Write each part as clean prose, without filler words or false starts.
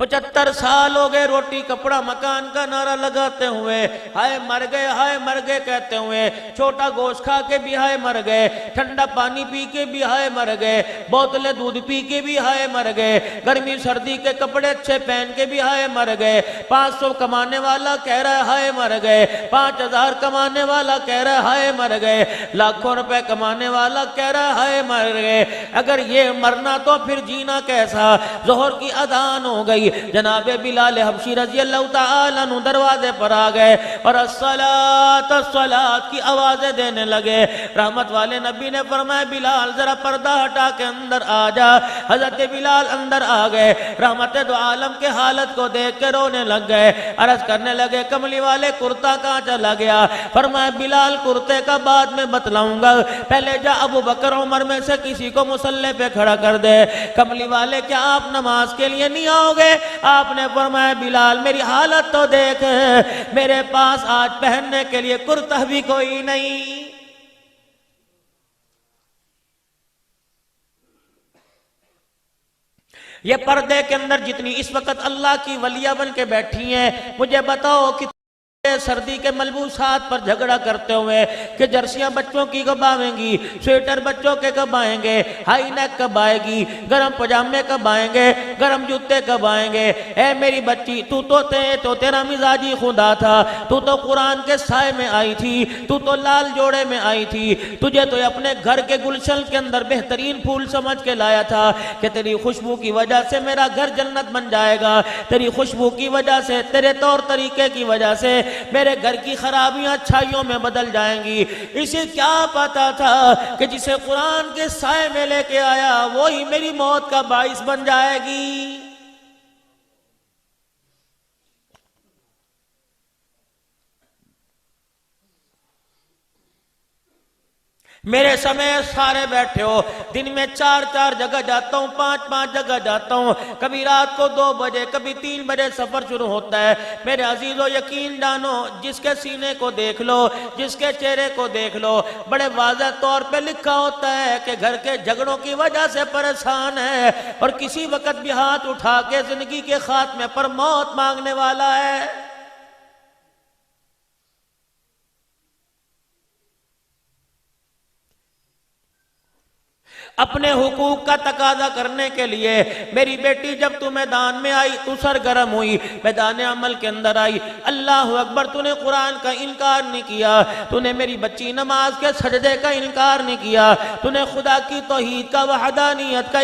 75 سال ہو گئے روٹی کپڑا مکان کا نعرہ لگاتے ہوئے، ہائے مر گئے کہتے ہوئے، چھوٹا گوشت کھا کے بھی ہائے مر گئے، ٹھنڈا پانی پی کے بھی ہائے مر گئے، بوتلیں دودھ پی کے بھی ہائے مر گئے، گرمی سردی کے کپڑے اچھے پہن کے بھی ہائے مر گئے، 500 کمانے والا کہہ رہا ہے ہائے مر گئے، 5000 کمانے والا کہہ رہا ہے ہائے مر گئے، لاکھوں روپے کمانے والا کہہ رہا ہے ہائے مر گئے۔ اگر یہ مرنا تو پھر جینا کیسا؟ ظہر کی اذان ہو گئی، جناب بلال حبشی رضی اللہ تعالیٰ عنہ دروازے پر آ گئے اور الصلاۃ الصلاۃ کی آوازیں دینے لگے۔ رحمت والے نبی نے فرمایا بلال ذرا پردہ ہٹا کے اندر آ جا۔ حضرت بلال اندر آ گئے، رحمت دو عالم کے حالت کو دیکھ کے رونے لگ گئے، عرض کرنے لگے کملی والے کرتا کہاں چلا گیا؟ فرمایا بلال کرتے کا بعد میں بتلاؤں گا، پہلے جا ابو بکر عمر میں سے کسی کو مصلی پہ کھڑا کر دے۔ کملی والے کیا آپ نماز کے لیے نہیں آؤ گے؟ آپ نے فرمایا بلال میری حالت تو دیکھ، میرے پاس آج پہننے کے لیے کرتا بھی کوئی نہیں۔ یہ پردے کے اندر جتنی اس وقت اللہ کی ولیہ بن کے بیٹھی ہیں، مجھے بتاؤ کہ سردی کے ملبوسات پر جھگڑا کرتے ہوئے کہ جرسیاں بچوں کی کب آئیں گی، سویٹر بچوں کے کب آئیں گے، ہائی نیک کب آئے گی، گرم پجامے کب آئیں گے، گرم جوتے کب آئیں گے۔ اے میری بچی تو تیرا مزاجی خدا تھا، تو قرآن کے سائے میں آئی تھی، تو لال جوڑے میں آئی تھی، تجھے تو اپنے گھر کے گلشن کے اندر بہترین پھول سمجھ کے لایا تھا کہ تیری خوشبو کی وجہ سے میرا گھر جنت بن جائے گا، تیری خوشبو کی وجہ سے، تیرے طور طریقے کی وجہ سے میرے گھر کی خرابیاں اچھائیوں میں بدل جائیں گی۔ اسے کیا پتا تھا کہ جسے قرآن کے سائے میں لے کے آیا وہی میری موت کا باعث بن جائے گی۔ میرے سمیت سارے بیٹھے ہو، دن میں 4 جگہ جاتا ہوں، 5 جگہ جاتا ہوں، کبھی رات کو 2 بجے کبھی 3 بجے سفر شروع ہوتا ہے۔ میرے عزیزو یقین جانو، جس کے سینے کو دیکھ لو، جس کے چہرے کو دیکھ لو، بڑے واضح طور پہ لکھا ہوتا ہے کہ گھر کے جھگڑوں کی وجہ سے پریشان ہے اور کسی وقت بھی ہاتھ اٹھا کے زندگی کے خاتمے پر موت مانگنے والا ہے۔ اپنے حقوق کا تقاضا کرنے کے لیے میری بیٹی جب تو میدان میں آئی تو سرگرم ہوئی، میدان عمل کے اندر آئی، اللہ اکبر، تو نے قرآن کا انکار نہیں کیا، تو نے میری بچی نماز کے سجدے کا انکار نہیں کیا، تو نے خدا کی توحید کا وحدانیت کا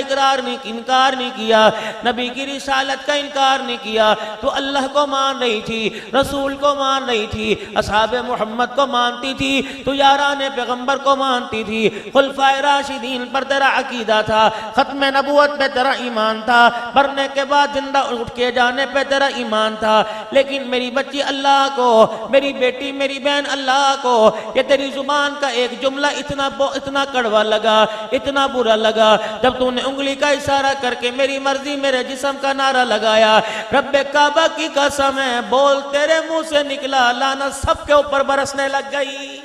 انکار نہیں کیا، نبی کی رسالت کا انکار نہیں کیا، تو اللہ کو مان رہی تھی، رسول کو مان رہی تھی، اصحاب محمد کو مانتی تھی، تو یاران پیغمبر کو مانتی تھی، خلفائے راشدین پر تیرا عقیدہ تھا، ختم نبوت پہ تیرا ایمان تھا، مرنے کے بعد زندہ اٹھ کے جانے پہ تیرا ایمان تھا، لیکن میری بچی اللہ کو، میری بیٹی میری بہن اللہ کو، یہ تیری زبان کا ایک جملہ اتنا کڑوا لگا، اتنا برا لگا، جب تو نے انگلی کا اشارہ کر کے میری مرضی میرے جسم کا نعرہ لگایا، رب کعبہ کی قسم ہے، بول تیرے منہ سے نکلا، لعنت سب کے اوپر برسنے لگ گئی۔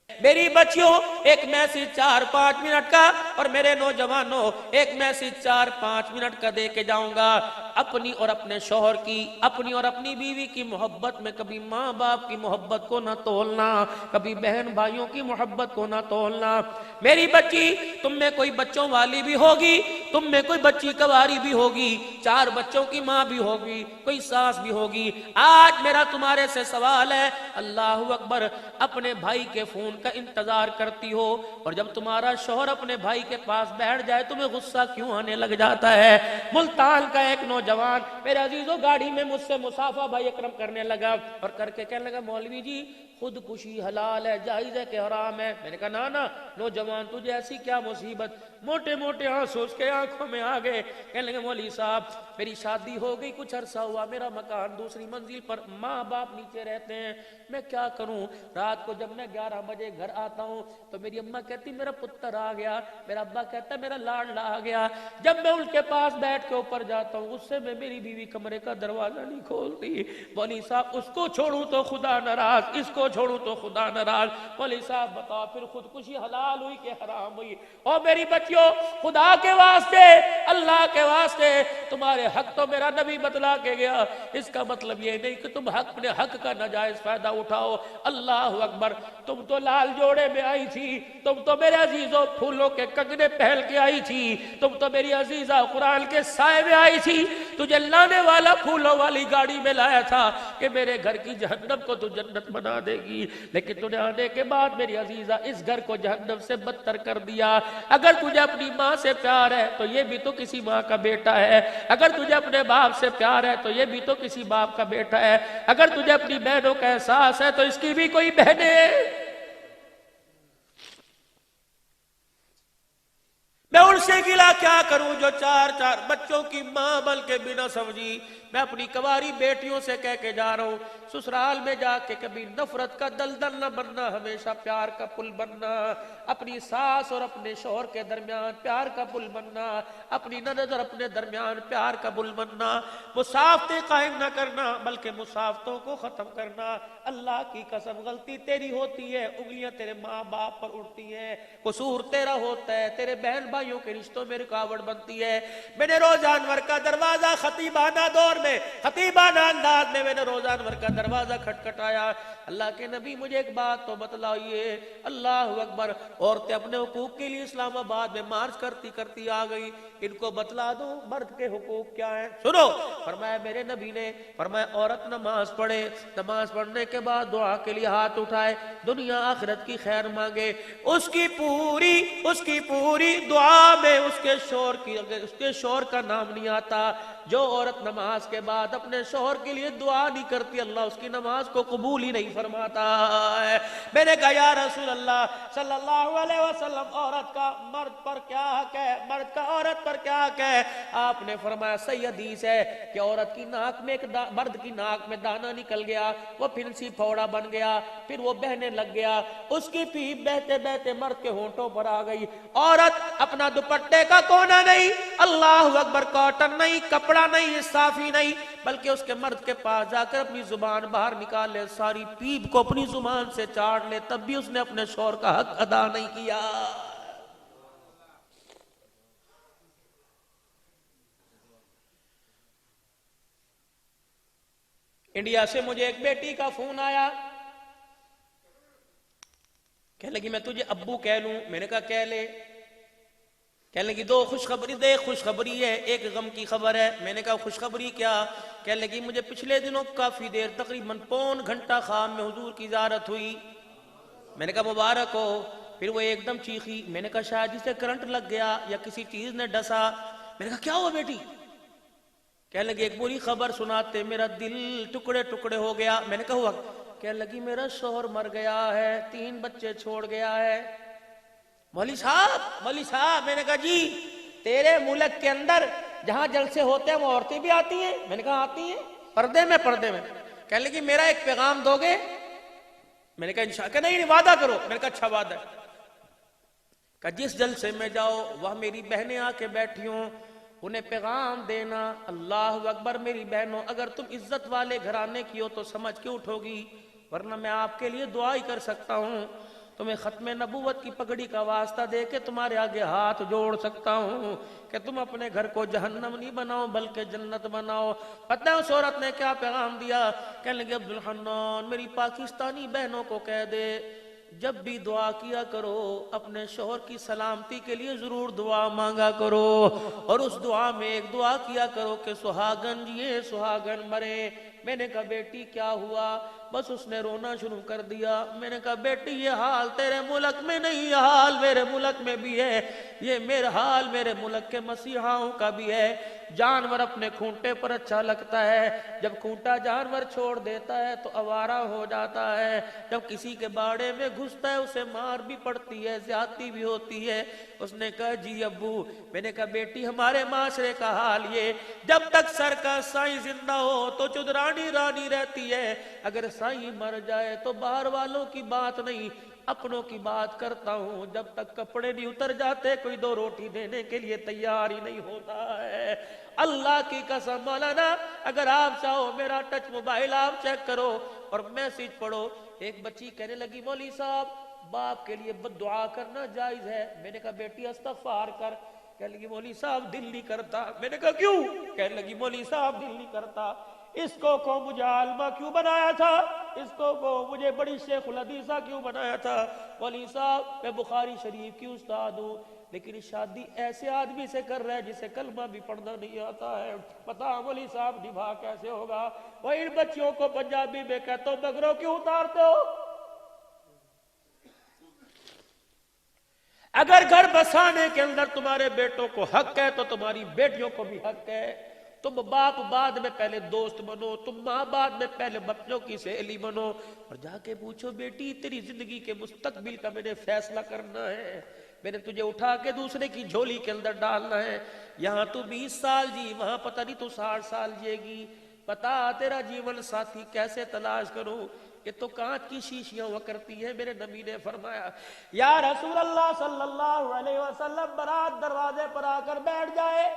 میری بچیوں، ایک میسیج 4-5 منٹ کا، اور میرے نوجوانوں ایک میسیج 4-5 منٹ کا دے کے جاؤں گا۔ اپنی اور اپنے شوہر کی، اپنی اور اپنی بیوی کی محبت میں کبھی ماں باپ کی محبت کو نہ تولنا، کبھی بہن بھائیوں کی محبت کو نہ تولنا۔ میری بچی، تم میں کوئی بچوں والی بھی ہوگی، تم میں کوئی بچی کواری بھی ہوگی، 4 بچوں کی ماں بھی ہوگی، کوئی ساس بھی ہوگی۔ آج میرا تمہارے سے سوال ہے، اللہ اکبر، اپنے بھائی کے فون کا انتظار کرتی ہو اور جب تمہارا شوہر اپنے بھائی کے پاس بیٹھ جائے تمہیں غصہ کیوں آنے لگ جاتا ہے؟ ملتان کا ایک نوجوان میرے عزیزوں گاڑی میں مجھ سے مصافحہ بھائی اکرم کرنے لگا اور کر کے کہنے لگا مولوی جی خود کشی حلال ہے، جائز ہے کہ حرام ہے؟ میں نے کہا نا نوجوان تجھے ایسی کیا مصیبت؟ موٹے موٹے آنسو اس کے آنکھوں میں آ گئے، کہنے لگے مولوی صاحب میری شادی ہو گئی، کچھ عرصہ ہوا، میرا مکان دوسری منزل پر، ماں باپ نیچے رہتے ہیں، میں کیا کروں؟ رات کو جب میں 11 بجے گھر آتا ہوں تو میری اماں کہتی میرا پتر آ گیا، میرا ابا کہتا میرا لاڈلا آ گیا۔ جب میں ان کے پاس بیٹھ کے اوپر جاتا ہوں غصے میں میری بیوی کمرے کا دروازہ نہیں کھولتی۔ مولوی صاحب اس کو چھوڑوں تو خدا ناراض، اس کو کو چھوڑوں تو خدا ناراض. مولوی صاحب بتاؤ پھر خودکشی حلال ہوئی کہ حرام ہوئی؟ او میری بچیوں، خدا کے واسطے، اللہ کے واسطے، تمہارے حق تو میرا نبی بتلا کے گیا. اس کا مطلب یہ نہیں کہ تم اپنے حق کا ناجائز فائدہ اٹھاؤ. اللہ اکبر. تم تو لال جوڑے میں آئی تھی، تم تو میرے عزیزوں پھولوں کے کنگنے پہن کے آئی تھی، تم تو میری عزیزہ قرآن کے سائے میں آئی تھی. تجھے لانے والا پھولوں والی گاڑی میں لایا تھا کہ میرے گھر کی جہنم کو تو جنت بنا دے گی، لیکن تجھے آنے کے بعد میری عزیزہ اس گھر کو جہنم سے بدتر کر دیا. اگر تجھے اپنی ماں سے پیار ہے تو یہ بھی تو کسی ماں کا بیٹا ہے. اگر تجھے اپنے باپ سے پیار ہے تو یہ بھی تو کسی باپ کا بیٹا ہے. اگر تجھے اپنی بہنوں کا احساس ہے تو اس کی بھی کوئی بہنیں ہیں. میں ان سے گلا کیا کروں جو چار چار بچوں کی ماں بلکہ بنا سمجھی. میں اپنی کنواری بیٹیوں سے کہہ کے جا رہا ہوں، سسرال میں جا کے کبھی نفرت کا دلدل نہ بننا، ہمیشہ پیار کا پل بننا. اپنی ساس اور اپنے شوہر کے درمیان پیار کا پل بننا، اپنی نند اور اپنے درمیان پیار کا پل بننا. مساواتیں قائم نہ کرنا بلکہ مساواتوں کو ختم کرنا. اللہ کی قسم غلطی تیری ہوتی ہے، انگلیاں تیرے ماں باپ پر اڑتی ہیں، قصور تیرا ہوتا ہے، تیرے بہن بھائیوں کے رشتوں میں رکاوٹ بنتی ہے. میں نے روزہ انور کا دروازہ خطیبانہ دور میں، خطیبانہ انداز میں نے روزہ انور کا دروازہ کھٹکھٹایا. اللہ کے نبی مجھے ایک بات تو بتلائیے. اللہ اکبر. عورتیں اپنے حقوق کے لیے اسلام آباد میں مارچ کرتی کرتی آ گئی. ان کو بتلا دو مرد کے حقوق کیا ہیں. سنو، فرمایا میرے نبی نے، فرمایا عورت نماز پڑھے، نماز پڑھنے کے بعد دعا کے لیے ہاتھ اٹھائے، دنیا آخرت کی خیر مانگے، اس کی پوری دعا میں اس کے شوہر کا نام نہیں آتا. جو عورت نماز کے بعد اپنے شوہر کے لیے دعا نہیں کرتی اللہ اس کی نماز کو قبول ہی نہیں فرماتا ہے. میں نے کہا یا رسول اللہ صلی اللہ علیہ وسلم، عورت کا مرد پر کیا حق ہے، مرد کا عورت پر کیا حق ہے؟ آپ نے فرمایا صحیح حدیث ہے کہ عورت کی ناک میں مرد کی ناک میں دانا نکل گیا، وہ پھنسی پھوڑا بن گیا، پھر وہ بہنے لگ گیا، اس کی پیپ بہتے بہتے مرد کے ہونٹوں پر آ گئی. عورت اپنا دوپٹے کا کونا نہیں، اللہ اکبر، کاٹن نہیں، کپڑا نہیں، صافی نہیں، بلکہ اس کے مرد کے پاس جا کر اپنی زبان باہر نکال لے، ساری پیپ کو اپنی زبان سے چاڑ لے، تب بھی اس نے اپنے شوہر کا حق ادا نہیں کیا. انڈیا سے مجھے ایک بیٹی کا فون آیا، کہنے لگی میں تجھے ابو کہہ لوں. میں نے کہا کہہ لے. کہنے لگی دو خوشخبری دے. خوشخبری ہے، ایک غم کی خبر ہے. میں نے کہا خوشخبری کیا؟ کہنے لگی مجھے پچھلے دنوں کافی دیر تقریباً پون گھنٹہ خام میں حضور کی زیارت ہوئی. میں نے کہا مبارک ہو. پھر وہ ایک دم چیخی. میں نے کہا شاید جسے کرنٹ لگ گیا یا کسی چیز نے ڈسا. میں نے کہا کیا ہوا بیٹی؟ کہنے لگی ایک بری خبر سناتے میرا دل ٹکڑے ٹکڑے ہو گیا. میں نے کہا ہوا؟ کہنے لگی میرا شوہر مر گیا ہے، 3 بچے چھوڑ گیا ہے. مولوی صاحب. میں نے کہا جی، تیرے ملک کے اندر جہاں جلسے ہوتے ہیں وہ عورتیں بھی آتی ہیں؟ میں نے کہا آتی ہیں، پردے میں. کہنے لگی میرا ایک پیغام دو گے؟ میں نے کہا انشاءاللہ. کہ نہیں وعدہ کرو. میں نے کہا اچھا وعدہ. کہ جس جلسے میں جاؤ وہاں میری بہنیں آ کے بیٹھی ہوں، انہیں پیغام دینا. اللہ اکبر. میری بہنوں، اگر تم عزت والے گھرانے کی ہو تو سمجھ کے اٹھو گی، ورنہ میں آپ کے لیے دعا ہی کر سکتا ہوں. تمہیں ختم نبوت کی پگڑی کا واسطہ دے کے تمہارے آگے ہاتھ جوڑ سکتا ہوں کہ تم اپنے گھر کو جہنم نہیں بناؤ بلکہ جنت بناؤ. پتہ ہے اس عورت نے کیا پیغام دیا؟ کہنے لگے عبدالحنان میری پاکستانی بہنوں کو کہہ دے جب بھی دعا کیا کرو اپنے شوہر کی سلامتی کے لیے ضرور دعا مانگا کرو، اور اس دعا میں ایک دعا کیا کرو کہ سہاگن جیے سہاگن مرے. میں نے کہا بیٹی کیا ہوا؟ بس اس نے رونا شروع کر دیا. میں نے کہا بیٹی یہ حال تیرے ملک میں نہیں، یہ حال میرے ملک میں بھی ہے، یہ میرا حال میرے ملک کے مسیحاؤں کا بھی ہے. جانور اپنے کھونٹے پر اچھا لگتا ہے، جب کھونٹا جانور چھوڑ دیتا ہے تو آوارہ ہو جاتا ہے. جب کسی کے باڑے میں گھستا ہے اسے مار بھی پڑتی ہے، زیادتی بھی ہوتی ہے. اس نے کہا جی ابو. میں نے کہا بیٹی ہمارے معاشرے کا حال یہ، جب تک سر کا سائیں زندہ ہو تو چودرانی رانی رہتی ہے، اگر سائیں مر جائے تو باہر والوں کی بات نہیں اپنوں کی بات کرتا ہوں. جب تک کپڑے نہیں اتر جاتے کوئی 2 روٹی دینے کے لیے تیار ہی نہیں ہوتا ہے. اللہ کی قسم مولانا، اگر آپ چاہو میرا ٹچ موبائل آپ چیک کرو اور میسج پڑھو. ایک بچی کہنے لگی مولوی صاحب باپ کے لیے بد دعا کرنا جائز ہے؟ میں نے کہا بیٹی استغفار کر۔ کہنے لگی مولوی صاحب دل نہیں کرتا۔ میں نے کہا کیوں؟ کہنے لگی مولوی صاحب دل نہیں کرتا، اس کو مجھے عالمہ کیوں بنایا تھا، اس کو مجھے بڑی شیخ الحدیثہ کیوں بنایا تھا، مولوی صاحب میں بخاری شریف کی استاد ہوں لیکن شادی ایسے آدمی سے کر رہا ہے جسے کلمہ بھی پڑھنا نہیں آتا ہے، پتا مولوی صاحب نبھا کیسے ہوگا؟ وہ ان بچیوں کو پنجابی میں کہتا ہوں بگروں کیوں اتارتے ہو؟ اگر گھر بسانے کے اندر تمہارے بیٹوں کو حق ہے تو تمہاری بیٹیوں کو بھی حق ہے۔ تم باپ بعد میں پہلے دوست بنو، تم ماں بعد میں پہلے بچوں کی سہیلی بنو، اور جا کے پوچھو بیٹی تیری زندگی کے مستقبل کا میں نے فیصلہ کرنا ہے، میں نے تجھے اٹھا کے دوسرے کی جھولی کے اندر ڈالنا ہے، یہاں تو 20 سال جی وہاں پتہ نہیں تو 60 سال جیے گی، پتا تیرا جیون ساتھی کیسے تلاش کروں؟ یہ تو کانچ کی شیشیاں ہوا کرتی ہیں۔ میرے نبی نے فرمایا یا رسول اللہ صلی اللہ علیہ وسلم برات دروازے پر آ کر بیٹھ جائے،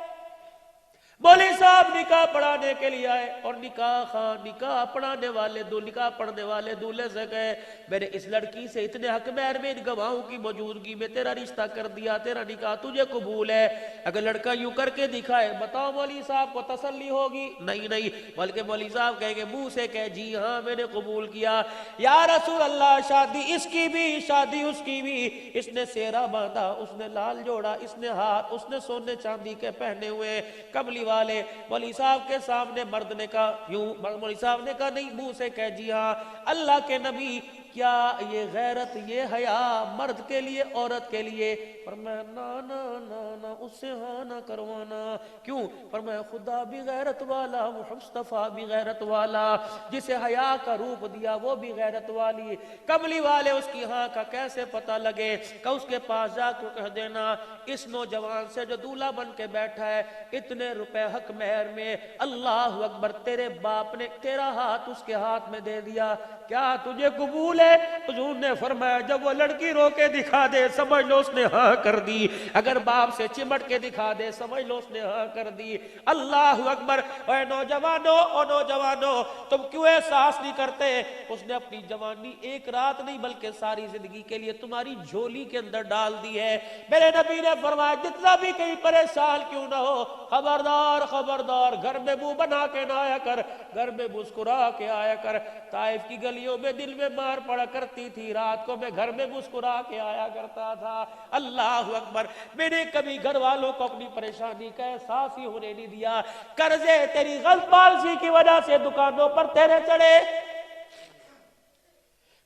مولوی صاحب نکاح پڑھانے کے لیے آئے اور نکاح پڑھانے والے نکاح پڑھنے والے دولہے سے کہے میں نے اس لڑکی سے اتنے حق مہر میں ان گواہوں کی موجودگی میں تیرا رشتہ کر دیا، تیرا نکاح تجھے قبول ہے۔ اگر لڑکا یوں کر کے دکھائے بتاؤ مولوی صاحب کو تسلی ہوگی؟ نہیں، بلکہ مولوی صاحب کہیں گے منہ سے کہ جی ہاں میں نے قبول کیا۔ یا رسول اللہ شادی اس کی بھی شادی اس کی بھی، اس نے سیرا باندھا، اس نے لال جوڑا، اس نے ہاتھ، اس نے سونے چاندی کے پہنے ہوئے کملی والے، مولوی صاحب کے سامنے مرد نے کہا یوں، مولوی صاحب نے کہا نہیں، منہ سے کہہ جی ہاں۔ اللہ کے نبی کیا یہ غیرت یہ حیا مرد کے لیے عورت کے لیے؟ فرمایا نا اس سے ہاں نہ کروانا۔ کیوں؟ فرمایا خدا بھی غیرت والا، مصطفیٰ بھی غیرت والا، جسے حیا کا روپ دیا وہ بھی غیرت والی۔ کملی والے اس کی ہاں کا کیسے پتہ لگے؟ کہ اس کے پاس جا کر کہہ دینا اس نوجوان سے جو دولہا بن کے بیٹھا ہے اتنے روپے حق مہر میں، اللہ اکبر، تیرے باپ نے تیرا ہاتھ اس کے ہاتھ میں دے دیا، کیا تجھے قبول ہے؟ حضور نے فرمایا جب وہ لڑکی رو کے دکھا دے سمجھ لو اس نے ہاں کر دی، اگر باپ سے چمٹ کے دکھا دے سمجھ لو اس نے ہاں کر دی۔ اللہ اکبر۔ اے نوجوانوں تم کیوں احساس نہیں کرتے اس نے اپنی جوانی ایک رات نہیں بلکہ ساری زندگی کے لیے تمہاری جھولی کے اندر ڈال دی ہے۔ میرے نبی نے فرمایا جتنا بھی کہیں پریشان کیوں نہ ہو خبردار گھر میں منہ بنا کے نہ آیا کر، گھر میں مسکرا کے آیا کر۔ طائف کی گلیوں میں دل میں مار پڑا کرتی تھی، رات کو میں گھر میں مسکرا کے آیا کرتا تھا۔ اللہ اکبر۔ میں نے کبھی گھر والوں کو اپنی پریشانی کا احساس ہی ہونے نہیں دیا۔ قرضے تیری غلط پالیسی کی وجہ سے دکانوں پر تیرے چڑھے،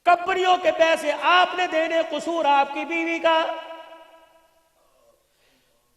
کمپنیوں کے پیسے آپ نے دینے، قصور آپ کی بیوی کا،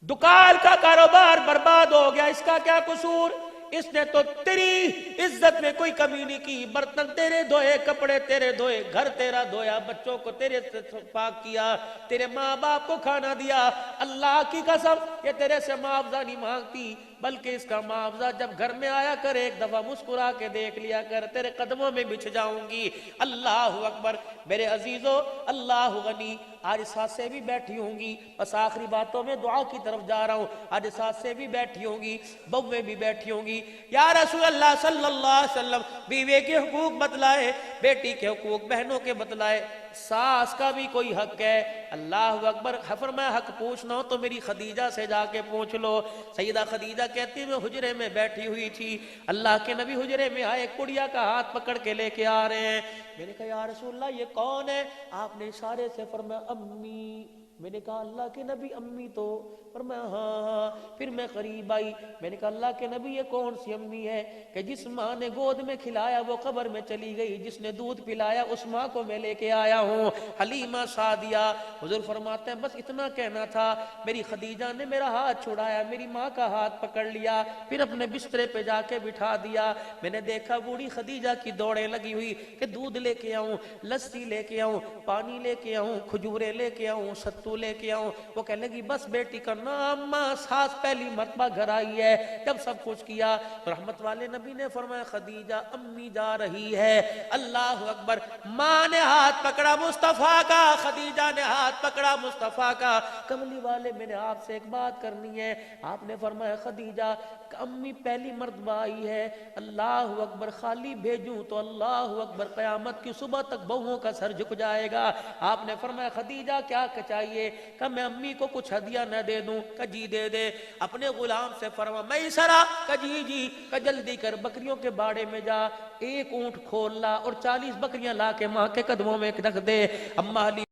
دکان کا کاروبار برباد ہو گیا، اس کا کیا قصور؟ اس نے تو تیری عزت میں کوئی کمی نہیں کی، برتن تیرے دھوئے، کپڑے تیرے دھوئے، گھر تیرا دھویا، بچوں کو تیرے سے پاک کیا، تیرے ماں باپ کو کھانا دیا۔ اللہ کی قسم یہ تیرے سے معاوضہ نہیں مانگتی بلکہ اس کا معاوضہ جب گھر میں آیا کر ایک دفعہ مسکرا کے دیکھ لیا کر، تیرے قدموں میں بچھ جاؤں گی۔ اللہ اکبر۔ میرے عزیزو اللہ غنی۔ آج ساتھ سے بھی بیٹھی ہوں گی، بس آخری باتوں میں دعا کی طرف جا رہا ہوں، آج ساتھ سے بھی بیٹھی ہوں گی، بوے بھی بیٹھی ہوں گی۔ یا رسول اللہ صلی اللہ علیہ وسلم بیوی کے حقوق بتلائے، بیٹی کے حقوق بہنوں کے بتلائے، ساس کا بھی کوئی حق ہے۔ اللہ اکبر۔ فرمایا حق پوچھنا ہو تو میری خدیجہ سے جا کے پوچھ لو۔ سیدہ خدیجہ کہتی میں حجرے میں بیٹھی ہوئی تھی، اللہ کے نبی حجرے میں آئے، کڑیا کا ہاتھ پکڑ کے لے کے آ رہے ہیں۔ میں نے کہا یا رسول اللہ یہ کون ہے؟ آپ نے اشارے سے فرمایا امی۔ میں نے کہا اللہ کے نبی امی تو؟ فرمایا ہاں۔ پھر میں قریب آئی، میں نے کہا اللہ کے نبی یہ کون سی امی ہے کہ جس ماں نے گود میں کھلایا وہ قبر میں چلی گئی، جس نے دودھ پلایا اس ماں کو میں لے کے آیا ہوں، حلیمہ سعدیہ۔ حضور فرماتے ہیں بس اتنا کہنا تھا، میری خدیجہ نے میرا ہاتھ چھڑایا، میری ماں کا ہاتھ پکڑ لیا، پھر اپنے بسترے پہ جا کے بٹھا دیا۔ میں نے دیکھا بوڑھی خدیجہ کی دوڑیں لگی ہوئی کہ دودھ لے کے آؤں، لسی لے کے آؤں، پانی لے کے آؤں، کھجورے لے کے آؤں، ستو وضو لے کے آؤں. وہ کہنے لگی بس بیٹی کا نام ساس پہلی مرتبہ گھر آئی ہے. جب سب کچھ کیا رحمت والے نبی نے فرمایا خدیجہ امی جا رہی ہے. اللہ اکبر. ماں نے ہاتھ پکڑا مصطفیٰ کا, خدیجہ نے ہاتھ پکڑا مصطفیٰ کا. کملی والے میں نے آپ سے ایک بات کرنی ہے. آپ نے فرمایا خدیجہ امی پہلی مرتبہ آئی ہے, اللہ اکبر, خالی بھیجوں تو اللہ اکبر قیامت کی صبح تک بہوؤں کا سر جھک جائے گا. آپ نے فرمایا خدیجہ کیا چاہیے؟ کہ میں امی کو کچھ ہدیہ نہ دے دوں؟ کہ جی دے دے. اپنے غلام سے فرما میں سرا کہ جی کہ جلدی کر بکریوں کے باڑے میں جا, ایک اونٹ کھول لا اور 40 بکریاں لا کے ماں کے قدموں میں رکھ دے. اماں علی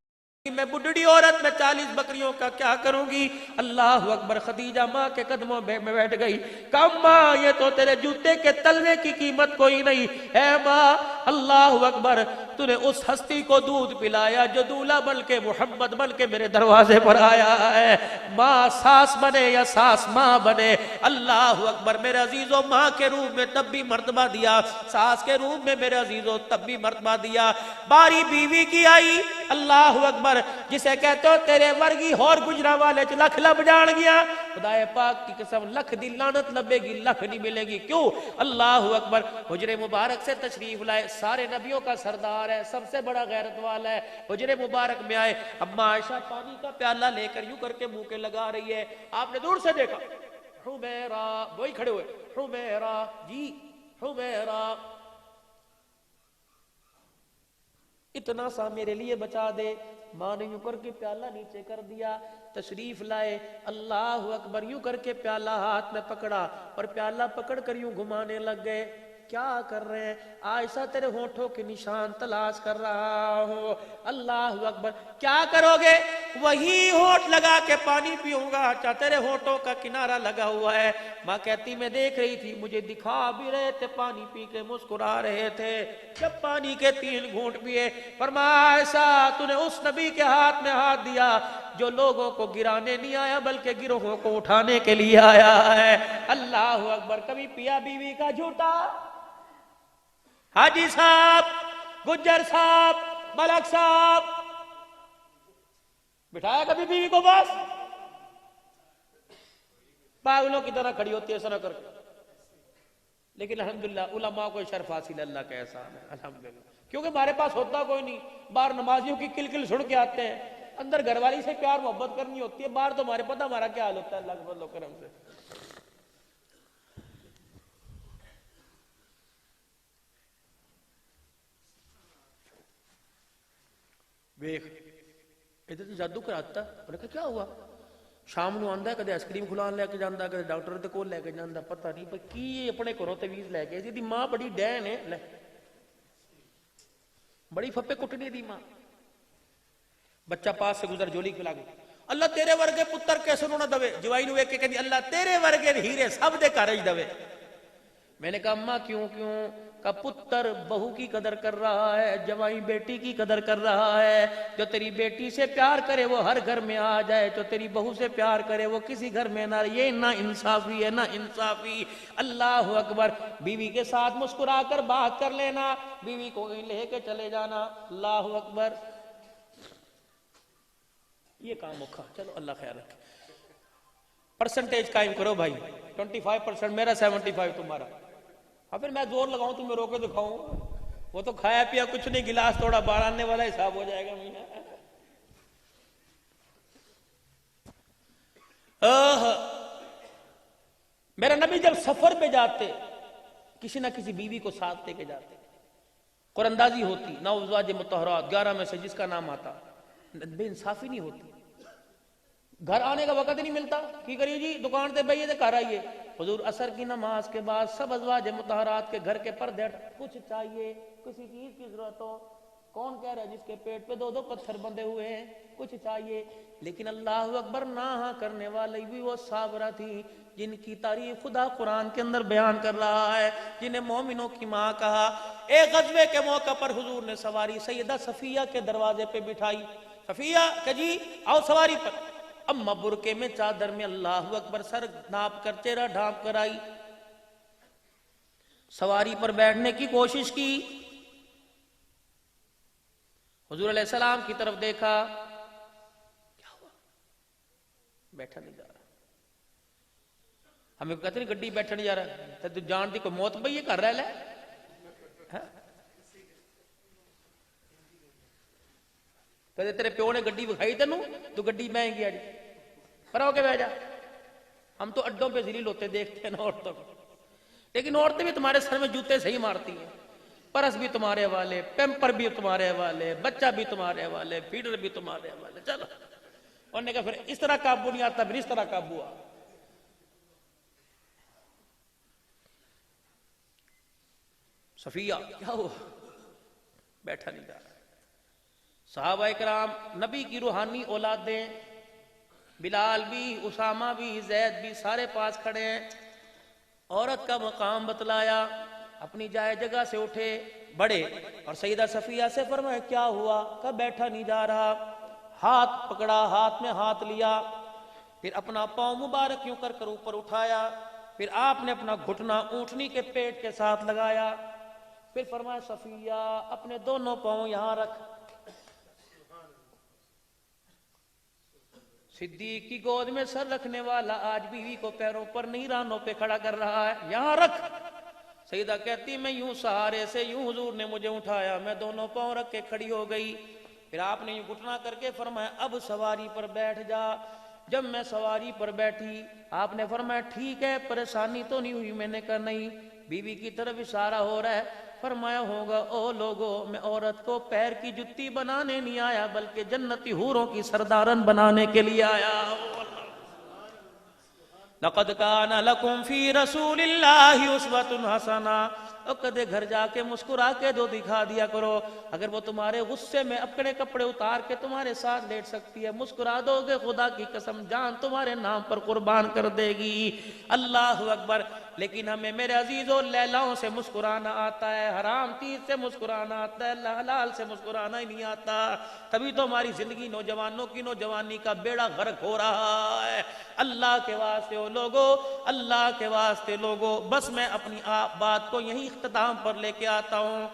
میں بڈڑی عورت میں 40 بکریوں کا کیا کروں گی؟ اللہ اکبر. خدیجہ ماں کے قدموں میں بیٹھ گئی. کہا ماں یہ تو تیرے جوتے کے تلوے کی قیمت کوئی نہیں. اے ماں اللہ اکبر, تو نے اس ہستی کو دودھ پلایا جو دولہا بن کے محمد بن کے میرے دروازے پر آیا ہے. ماں ساس بنے یا ساس ماں بنے, اللہ اکبر. میرے عزیزوں ماں کے روح میں تب بھی مرتبہ دیا, ساس کے روح میں میرے عزیزوں تب بھی مرتبہ دیا. باری بیوی کی آئی, اللہ اکبر, جسے کہتے ہو تیرے ورگی اور گجرا والے چ لکھ لب جان گیا. خدائے پاک کی قسم لکھ دی لعنت لبے گی, لکھ نہیں ملے گی. کیوں؟ اللہ اکبر. حجرے مبارک سے تشریف لائے, سارے نبیوں کا سردار ہے, سب سے بڑا غیرت والا ہے. حجرے مبارک میں آئے, اما عائشہ پانی کا پیالہ لے کر یوں کر کے منہ کے لگا رہی ہے. آپ نے دور سے دیکھا حمیرہ, وہی کھڑے ہوئے, حمیرہ جی حمیرہ اتنا سا میرے لیے بچا دے. ماں نے یوں کر کے پیالہ نیچے کر دیا, تشریف لائے. اللہ اکبر. یوں کر کے پیالہ ہاتھ میں پکڑا اور پیالہ پکڑ کر یوں گھمانے لگ گئے. کیا کر رہے ہیں؟ عائشہ تیرے ہونٹوں کے نشان تلاش کر رہا ہوں. اللہ اکبر. کیا کرو گے؟ وہی ہونٹ لگا کے پانی پیوں گا. اچھا تیرے ہونٹوں کا کنارہ لگا ہوا ہے. ماں کہتی میں دیکھ رہی تھی, مجھے دکھا بھی رہے تھے, پانی پی کے مسکرا رہے تھے. جب پانی کے 3 گھونٹ پیے فرمایا عائشہ تو نے اس نبی کے ہاتھ میں ہاتھ دیا جو لوگوں کو گرانے نہیں آیا بلکہ گروہوں کو اٹھانے کے لیے آیا ہے. اللہ اکبر. کبھی پیا بیوی کا جھوٹا؟ حاجی صاحب, گجر صاحب, ملک صاحب, بٹھایا کبھی بیوی کو بس پاگلوں کی طرح کھڑی ہوتی ہے ایسا نہ کر کے. لیکن الحمدللہ علماء کو شرف حاصل, اللہ کا احسان ہے الحمدللہ. کیونکہ ہمارے پاس ہوتا کوئی نہیں, باہر نمازیوں کی کل کل سن کے آتے ہیں, اندر گھر والی سے پیار محبت کرنی ہوتی ہے, باہر تو ہمارے پتہ ہمارا کیا حال ہوتا ہے. اللہ کے فضل و کرم سے. ویخ ادھر تو جادو کراتا. انہوں نے کہا کیا ہوا؟ شام نو آندا ہے, کدے آئس کریم کھلان لے کے جاندا, کدے ڈاکٹر دے کول لے کے جاندا, پتہ نہیں پر کی اپنے گھروں تویز لے کے. دی ماں بڑی ڈین ہے, لے بڑی پھپے کٹنی دی ماں. بچہ پاس سے گزر جولی کھلا گئی. اللہ تیرے ورگے پتر کیسے نہ دوے. جوائی نو ویکھ کے کہندی اللہ تیرے ورگے ہیرے سب دے گھر وچ دوے. میں نے کہا اماں کیوں؟ کہ پتر بہو کی قدر کر رہا ہے, جوائی بیٹی کی قدر کر رہا ہے. جو تیری بیٹی سے پیار کرے وہ ہر گھر میں آ جائے, جو تیری بہو سے پیار کرے وہ کسی گھر میں نہ. یہ نہ انصافی ہے, نہ انصافی. اللہ اکبر. بیوی کے ساتھ مسکرا کر بات کر لینا, بیوی کو لے کے چلے جانا. اللہ اکبر. یہ کام مکھا. چلو اللہ خیال رکھے. پرسنٹیج قائم کرو بھائی, 25% میرا, 75 تمہارا. اب پھر میں زور لگاؤں تمہیں روکے دکھاؤں, وہ تو کھایا پیا کچھ نہیں, گلاس توڑا باڑھانے والا حساب ہو جائے گا. میرا نبی جب سفر پہ جاتے کسی نہ کسی بیوی کو ساتھ لے کے جاتے, قراندازی ہوتی, نہ ازواج مطہرات 11 میں سے جس کا نام آتا. بے انصافی نہیں ہوتی, گھر آنے کا وقت نہیں ملتا. کی کریے جی دکان تے بھائیے تے گھر آئیے. حضور عصر کی نماز کے بعد سب ازواج مطہرات کے گھر کے پردے, کچھ چاہیے, کسی چیز کی ضرورت ہو, کون کہہ رہا ہے جس کے پیٹ پہ 2 پتھر بندھے ہوئے ہیں, کچھ چاہیے. لیکن اللہ اکبر, نہ ہاں کرنے والی بھی وہ صابرہ تھی جن کی تعریف خدا قرآن کے اندر بیان کر رہا ہے, جنہیں مومنوں کی ماں کہا. ایک غزوے کے موقع پر حضور نے سواری سیدہ صفیہ کے دروازے پہ بٹھائی. صفیہ کہ جی آؤ سواری پر. اما برکے میں چادر میں اللہ اکبر سر ناپ کر چہرہ ڈھانپ کر آئی. سواری پر بیٹھنے کی کوشش کی. حضور علیہ السلام کی طرف دیکھا, کیا ہوا؟ بیٹھا نہیں جا رہا. ہمیں کہتے نہیں گڈی بیٹھا نہیں جا رہا تو جان دی کوئی موت پئی ہے کر رہا ہے. کہتے تیرے پیو نے گڈی بکھائی تینوں تو گڈی مہنگی آ جی پر ہو کے بہ جا. ہم تو اڈوں پہ ذلیل ہوتے دیکھتے ہیں نا عورتوں کو, لیکن عورتیں بھی تمہارے سر میں جوتے صحیح مارتی ہیں. پرس بھی تمہارے حوالے, پیمپر بھی تمہارے حوالے, بچہ بھی تمہارے حوالے, فیڈر بھی تمہارے حوالے. چلو انہوں نے کہا پھر اس طرح قابو نہیں آتا, پھر اس طرح قابو آ. صفیہ کیا ہوا, بیٹھا نہیں جا رہا. صحابہ کرام نبی کی روحانی اولادیں, بلال بھی, اسامہ بھی, زید بھی, سارے پاس کھڑے ہیں. عورت کا مقام بتلایا, اپنی جائے جگہ سے اٹھے بڑے, اور سیدہ صفیہ سے فرمایا کیا ہوا؟ کہا بیٹھا نہیں جا رہا. ہاتھ پکڑا, ہاتھ میں ہاتھ لیا, پھر اپنا پاؤں مبارک یوں کر کر اوپر اٹھایا, پھر آپ نے اپنا گھٹنا اونٹنی کے پیٹ کے ساتھ لگایا, پھر فرمایا صفیہ اپنے دونوں پاؤں یہاں رکھ. صدیق کی گود میں سر رکھنے والا آج بیوی کو پیروں پر نہیں رانوں پہ کھڑا کر رہا ہے, یہاں رکھ. سیدہ کہتی میں یوں سہارے سے یوں حضور نے مجھے اٹھایا, میں دونوں پاؤں رکھ کے کھڑی ہو گئی. پھر آپ نے یوں گھٹنا کر کے فرمایا اب سواری پر بیٹھ جا. جب میں سواری پر بیٹھی آپ نے فرمایا ٹھیک ہے پریشانی تو نہیں ہوئی؟ میں نے کہا نہیں. بیوی کی طرف اشارہ ہو رہا ہے, فرمایا ہوگا او لوگو میں عورت کو پیر کی جتی بنانے نہیں آیا بلکہ جنتی حوروں کی سردارن بنانے کے لیے آیا. لقد کان لکم فی رسول اللہ اسوۃ حسنہ. اور کدے گھر جا کے مسکرا کے دو دکھا دیا کرو. اگر وہ تمہارے غصے میں اپنے کپڑے اتار کے تمہارے ساتھ لیٹ سکتی ہے, مسکرا دو گے خدا کی قسم جان تمہارے نام پر قربان کر دے گی. اللہ اکبر. لیکن ہمیں میرے عزیزوں لیلاؤں سے مسکرانا آتا ہے, حرام چیز سے مسکرانا آتا ہے, حلال سے مسکرانا ہی نہیں آتا. تبھی تو ہماری زندگی نوجوانوں کی نوجوانی کا بیڑا غرق ہو رہا ہے. اللہ کے واسطے ہو لوگو, اللہ کے واسطے لوگو, بس میں اپنی بات کو یہی اختتام پر لے کے آتا ہوں.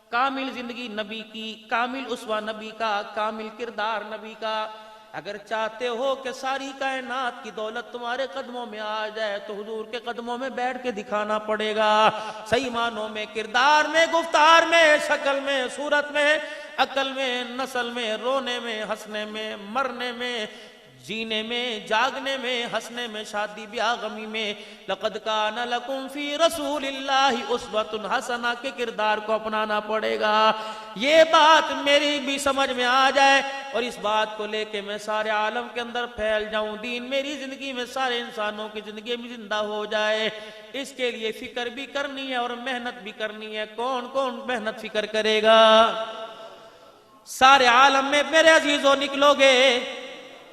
کامل زندگی نبی کی, کامل اسوہ نبی کا, کامل کردار نبی کا. اگر چاہتے ہو کہ ساری کائنات کی دولت تمہارے قدموں میں آ جائے تو حضور کے قدموں میں بیٹھ کے دکھانا پڑے گا. صحیح معنوں میں, کردار میں, گفتار میں, شکل میں, صورت میں, عقل میں, نسل میں, رونے میں, ہنسنے میں, مرنے میں, جینے میں, جاگنے میں, ہنسنے میں, شادی بیاہ غمی میں. لقد کان لکم فی رسول اللہ اسوۃ حسنہ کے کردار کو اپنانا پڑے گا. یہ بات میری بھی سمجھ میں آ جائے اور اس بات کو لے کے میں سارے عالم کے اندر پھیل جاؤں. دین میری زندگی میں سارے انسانوں کی زندگی میں زندہ ہو جائے. اس کے لیے فکر بھی کرنی ہے اور محنت بھی کرنی ہے. کون کون محنت فکر کرے گا؟ سارے عالم میں میرے عزیزوں نکلو گے,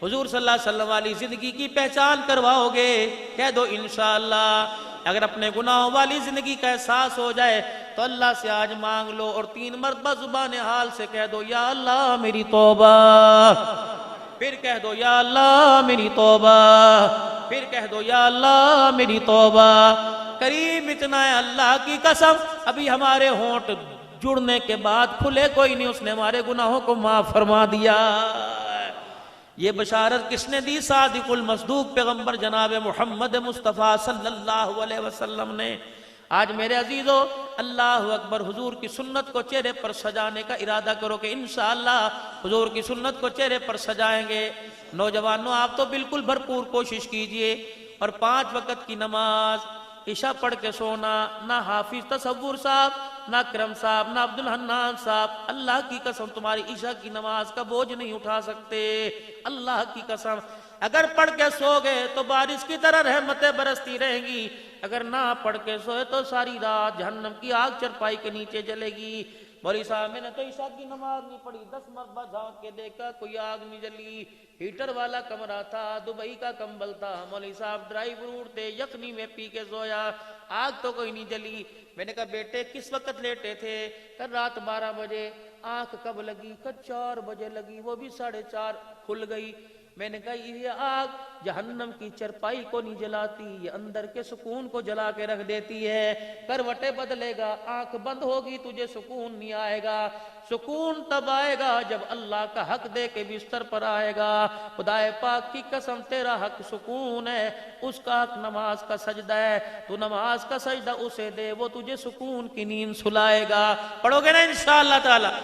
حضور صلی اللہ علیہ وسلم والی زندگی کی پہچان کرواؤ گے, کہہ دو انشاءاللہ. اگر اپنے گناہوں والی زندگی کا احساس ہو جائے تو اللہ سے آج مانگ لو اور 3 مرتبہ زبان حال سے کہہ دو یا اللہ میری توبہ, پھر کہہ دو یا اللہ میری توبہ, پھر کہہ دو یا اللہ میری توبہ. کریم اتنا ہے اللہ کی قسم, ابھی ہمارے ہونٹ جڑنے کے بعد کھلے کوئی نہیں, اس نے ہمارے گناہوں کو معاف فرما دیا. یہ بشارت کس نے دی؟ صادق المصدوق پیغمبر جناب محمد مصطفیٰ صلی اللہ علیہ وسلم نے. آج میرے عزیزو اللہ اکبر, حضور کی سنت کو چہرے پر سجانے کا ارادہ کرو کہ انشاءاللہ حضور کی سنت کو چہرے پر سجائیں گے. نوجوانوں آپ تو بالکل بھرپور کوشش کیجئے, اور 5 وقت کی نماز عشاء پڑھ کے سونا, نہ حافظ تصور صاحب, نہ کرم صاحب, نہ عبد الحنان صاحب, اللہ کی قسم تمہاری عشاء کی نماز کا بوجھ نہیں اٹھا سکتے. اللہ کی قسم اگر پڑھ کے سو گئے تو بارش کی طرح رحمتیں برستی رہیں گی, اگر نہ پڑھ کے سوئے تو ساری رات جہنم کی آگ چرپائی کے نیچے جلے گی. مولوی صاحب میں نے تو عشاء کی نماز نہیں پڑھی, 10 مرتبہ جھانک کے دیکھا کوئی آگ نہیں جلی, ہیٹر والا کمرہ تھا, دبئی کا کمبل تھا, مولوی صاحب ڈرائی فروٹ تھے, یخنی میں پی کے سویا, آگ تو کوئی نہیں جلی. میں نے کہا بیٹے کس وقت لیٹے تھے؟ کہ رات 12 بجے. آنکھ کب لگی؟ کہ 4 بجے لگی, وہ بھی 4:30 کھل گئی. میں نے کہا یہ آگ جہنم کی چرپائی کو نہیں جلاتی، یہ اندر کے سکون کو جلا کے رکھ دیتی ہے۔ کروٹیں بدلے گا، آنکھ بند ہوگی، تجھے سکون نہیں آئے گا۔ سکون تب آئے گا جب اللہ کا حق دے کے بستر پر آئے گا۔ خدائے پاک کی قسم تیرا حق سکون ہے، اس کا حق نماز کا سجدہ ہے، تو نماز کا سجدہ اسے دے، وہ تجھے سکون کی نیند سلائے گا۔ پڑھو گے نا انشاءاللہ تعالی؟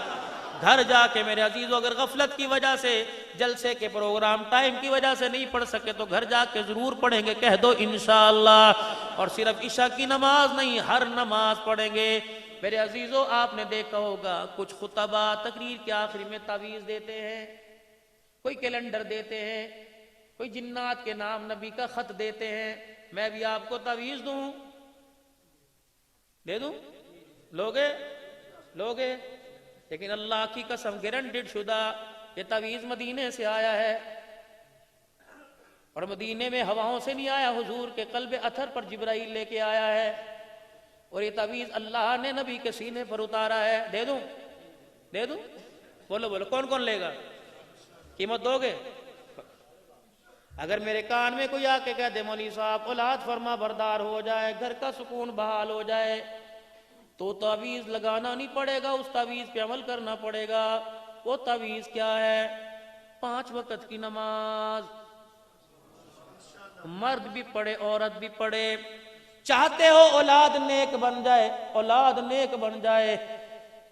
گھر جا کے میرے عزیزو اگر غفلت کی وجہ سے، جلسے کے پروگرام ٹائم کی وجہ سے نہیں پڑھ سکے تو گھر جا کے ضرور پڑھیں گے، کہہ دو انشاءاللہ۔ اور صرف عشاء کی نماز نہیں، ہر نماز پڑھیں گے۔ میرے عزیزو آپ نے دیکھا ہوگا کچھ خطبہ تقریر کے آخری میں تعویذ دیتے ہیں، کوئی کیلنڈر دیتے ہیں، کوئی جنات کے نام نبی کا خط دیتے ہیں۔ میں بھی آپ کو تعویذ دوں، دے دوں؟ لوگے؟ لوگے؟ لیکن اللہ کی قسم گارنٹیڈ شدہ یہ تعویذ مدینے سے آیا ہے، اور مدینے میں ہواؤں سے نہیں آیا، حضور کے قلب اطہر پر جبرائیل لے کے آیا ہے، اور یہ تعویذ اللہ نے نبی کے سینے پر اتارا ہے۔ دے دوں؟ دے دوں؟ بولو بولو، کون کون لے گا؟ قیمت دو گے؟ اگر میرے کان میں کوئی آ کے کہہ دے مولوی صاحب اولاد فرما بردار ہو جائے، گھر کا سکون بحال ہو جائے، تو تعویذ لگانا نہیں پڑے گا، اس تعویذ پہ عمل کرنا پڑے گا۔ وہ تعویذ کیا ہے؟ 5 وقت کی نماز، مرد بھی پڑھے عورت بھی پڑھے۔ چاہتے ہو اولاد نیک بن جائے، اولاد نیک بن جائے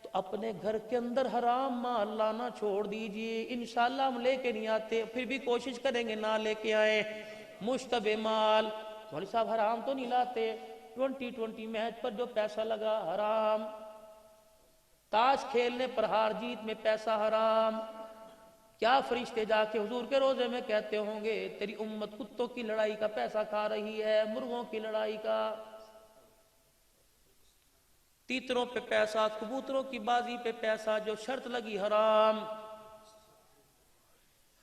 تو اپنے گھر کے اندر حرام مال لانا چھوڑ دیجئے۔ انشاءاللہ ہم لے کے نہیں آتے، پھر بھی کوشش کریں گے نہ لے کے آئیں۔ مشتبہ مال، مولوی صاحب حرام تو نہیں لاتے؟ 2020 میچ پر جو پیسہ لگا حرام، تاش کھیلنے پر ہار جیت میں پیسہ حرام۔ کیا فرشتے جا کے حضور کے روزے میں کہتے ہوں گے تیری امت کتوں کی لڑائی کا پیسہ کھا رہی ہے، مرغوں کی لڑائی کا، تیتروں پہ پیسہ، کبوتروں کی بازی پہ پیسہ، جو شرط لگی حرام۔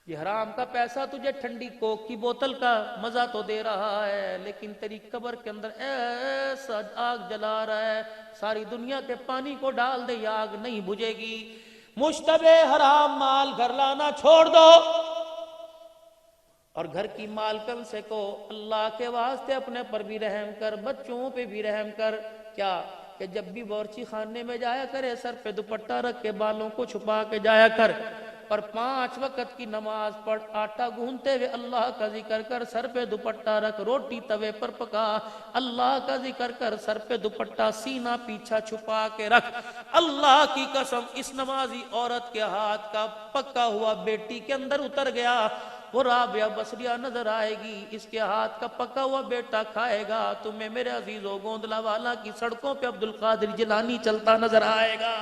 یہ حرام کا پیسہ تجھے ٹھنڈی کوک کی بوتل کا مزہ تو دے رہا ہے، لیکن تیری قبر کے اندر ایسا آگ جلا رہا ہے، ساری دنیا کے پانی کو ڈال دے یہ آگ نہیں بجھے گی۔ مشتبہ حرام مال گھر لانا چھوڑ دو، اور گھر کی مالکن سے کو اللہ کے واسطے اپنے پر بھی رحم کر، بچوں پہ بھی رحم کر۔ کیا کہ جب بھی باورچی خانے میں جایا کرے سر پہ دوپٹہ رکھ کے بالوں کو چھپا کے جایا کر، اور 5 وقت کی نماز پڑھ، آٹا گوندتے ہوئے اللہ کا ذکر کر، سر پہ دوپٹہ رکھ، روٹی توے پر پکا، اللہ کا ذکر کر، سر پہ دوپٹہ سینہ پیچھا چھپا کے رکھ۔ اللہ کی قسم اس نمازی عورت کے ہاتھ کا پکا ہوا بیٹی کے اندر اتر گیا، وہ رابعہ بصریہ نظر آئے گی، اس کے ہاتھ کا پکا ہوا بیٹا کھائے گا، تمہیں میرے عزیزو گوندلا والا کی سڑکوں پہ عبد القادر جیلانی چلتا نظر آئے گا۔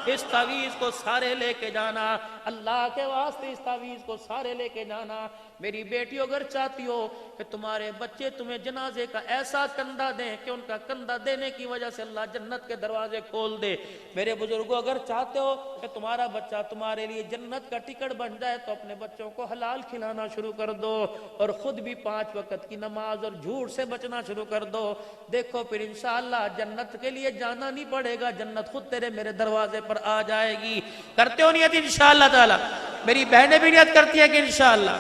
اس تعویذ کو سارے لے کے جانا، اللہ کے واسطے اس تعویذ کو سارے لے کے جانا۔ میری بیٹی اگر چاہتی ہو کہ تمہارے بچے تمہیں جنازے کا ایسا کندھا دیں کہ ان کا کندھا دینے کی وجہ سے اللہ جنت کے دروازے کھول دے، میرے بزرگوں اگر چاہتے ہو کہ تمہارا بچہ تمہارے لیے جنت کا ٹکٹ بن جائے تو اپنے بچوں کو حلال کھلانا شروع کر دو، اور خود بھی 5 وقت کی نماز اور جھوٹ سے بچنا شروع کر دو۔ دیکھو پھر انشاءاللہ جنت کے لیے جانا نہیں پڑے گا، جنت خود تیرے میرے دروازے پر آ جائے گی۔ کرتے ہو نیت انشاءاللہ تعالی؟ میری بہنیں بھی نیت کرتی ہیں کہ انشاءاللہ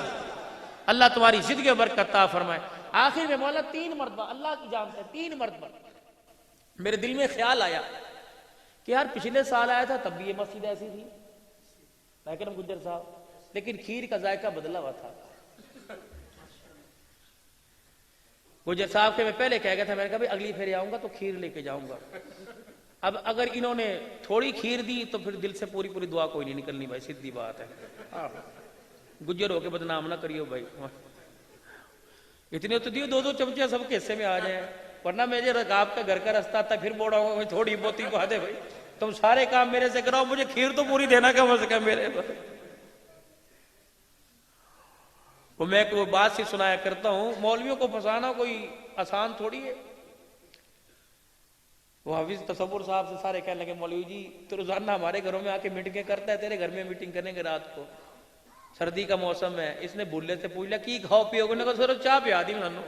اللہ تمہاری زندگی میں برکت عطا فرمائے۔ آخر میں مولا 3 مرتبہ اللہ کی جانتے ہیں 3 مرتبہ میرے دل میں خیال آیا کہ یار پچھلے سال آیا تھا تب بھی یہ مسجد ایسی تھی، لیکن گجر صاحب، لیکن کھیر کا ذائقہ بدلا ہوا تھا۔ گجر صاحب کے میں پہلے کہہ گیا تھا، میں نے کہا بھائی اگلی پھر آؤں گا تو کھیر لے کے جاؤں گا۔ اب اگر انہوں نے تھوڑی کھیر دی تو پھر دل سے پوری پوری دعا کوئی نہیں نکلنی بھائی، سیدھی بات ہے۔ گجر ہو کے بدنام نہ کریو بھائی، اتنے تو دیو 2-2 چمچے سب کے حصے میں آ جائیں، ورنہ میرے رکاب کا گھر کا رستہ تھا پھر بوڑا ہوں گا، تھوڑی بہت ہی بات ہے بھائی، تم سارے کام میرے سے کراؤ، مجھے کھیر تو پوری دینا کم از کم میرے پر۔ وہ میں کوئی بات سی سنایا کرتا ہوں، مولویوں کو پھنسانا کوئی آسان تھوڑی ہے۔ وہ حافظ تصور صاحب سے سارے کہنے لگے مولوی جی تو روزانہ ہمارے گھروں میں آ کے میٹنگیں کرتا ہے، تیرے گھر میں میٹنگ کریں گے رات کو، سردی کا موسم ہے۔ اس نے بھولے سے پوچھ لیا کی کھاؤ پیو گے؟ سر چاہ پیا دی مانو۔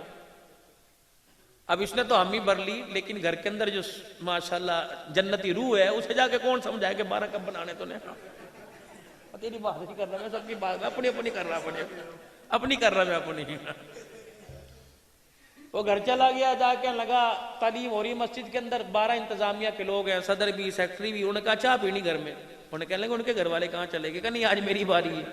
اب اس نے تو ہم ہی بھر لی، لیکن گھر کے اندر جو ماشاءاللہ جنتی روح ہے اسے جا کے کون سمجھائے کہ 12 کب بنانے تو نے؟ تیری بات نہیں کر رہا میں، سب کی بات اپنی اپنی کر رہا اپنے۔ اپنی کر رہا میں اپنی. وہ گھر چلا گیا, جا کے لگا تعلیم ہو رہی مسجد کے اندر, 12 انتظامیہ کے لوگ ہیں, صدر بھی سیکٹری بھی. انہوں نے کہا چاہ پینی گھر میں. انہوں نے کہنے لگے ان کے گھر والے کہاں چلے گئے؟ کہ نہیں آج میری باری ہے.